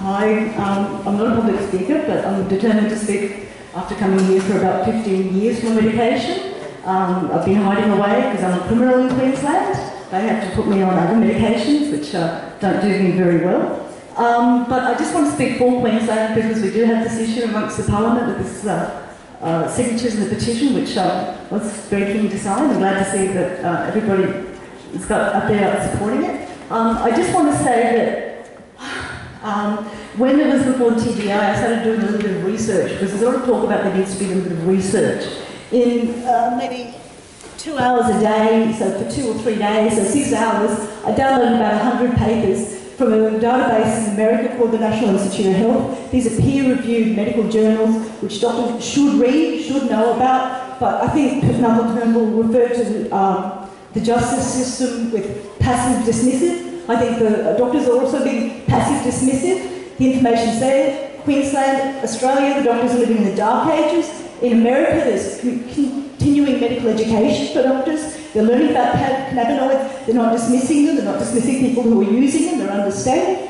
I'm not a public speaker, but I'm determined to speak after coming here for about 15 years for medication. I've been hiding away because I'm a criminal in Queensland. They have to put me on other medications which don't do me very well. But I just want to speak for Queensland because we do have this issue amongst the Parliament with this signatures in the petition, which I was very keen to sign. I'm glad to see that everybody has got up there supporting it. I just want to say that when it was before the TGI, I started doing a little bit of research because there's a lot of talk about there needs to be a little bit of research. In maybe 2 hours a day, so for 2 or 3 days, so 6 hours, I downloaded about 100 papers from a database in America called the National Institute of Health. These are peer-reviewed medical journals which doctors should read, should know about, but I think another term will refer to the justice system with passive dismissive. I think the doctors are also being passive dismissive. The information's there. Queensland, Australia, the doctors are living in the dark ages. In America, there's continuing medical education for doctors. They're learning about cannabinoids. They're not dismissing them. They're not dismissing people who are using them. They're understanding.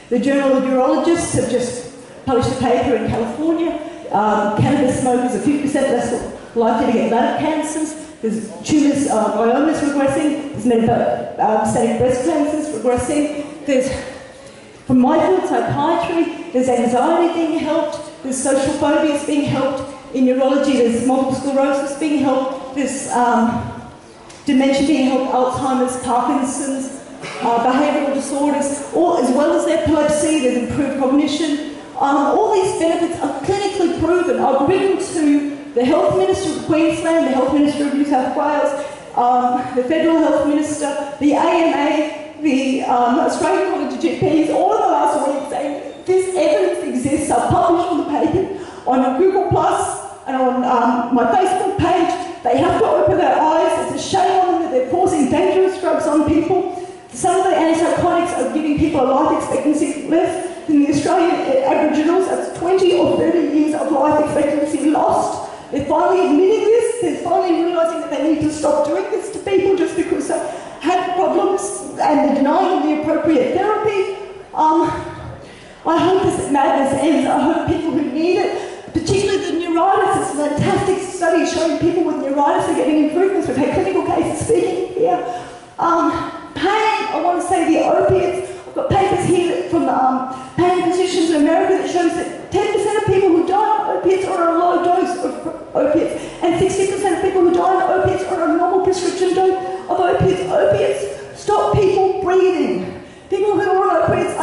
The Journal of Urologists have just published a paper in California. Cannabis smokers are 50% less likely to get bladder cancers. There's tumours, gliomas regressing. There's metastatic breast cancers regressing. There's, from my field, psychiatry, there's anxiety being helped. There's social phobias being helped. In neurology, there's multiple sclerosis being helped. There's dementia being helped, Alzheimer's, Parkinson's, behavioural disorders, as well as epilepsy. There's improved cognition. All these benefits are clinically proven. I've written to the Health Minister of Queensland, the Health Minister of New South Wales, the Federal Health Minister, the AMA, the Australian College of GPs, all of the last week saying this evidence exists. I've published all the papers on Google Plus and on my Facebook page. They have to open their eyes. It's a shame on them that they're forcing dangerous drugs on people. Some of the antipsychotics are giving people a life expectancy less than the Australian Aboriginals. That's 20 or 30 years of life expectancy lost. They're finally admitting this. They're finally realising that they need to stop doing this to people just because they have problems and they're denying the appropriate therapy. I hope this madness ends. I hope people who need it, particularly the neuritis, it's a fantastic study showing people with neuritis are getting improvements. We've had clinical cases speaking here. Pain, I want to say the opiates. I've got papers here from pain physicians in America that shows that 10% of people who die on opiates are on a low dose of opiates, and 60% of people who die on opiates are on a normal prescription dose of opiates. Opiates stop people breathing. People who are on opiates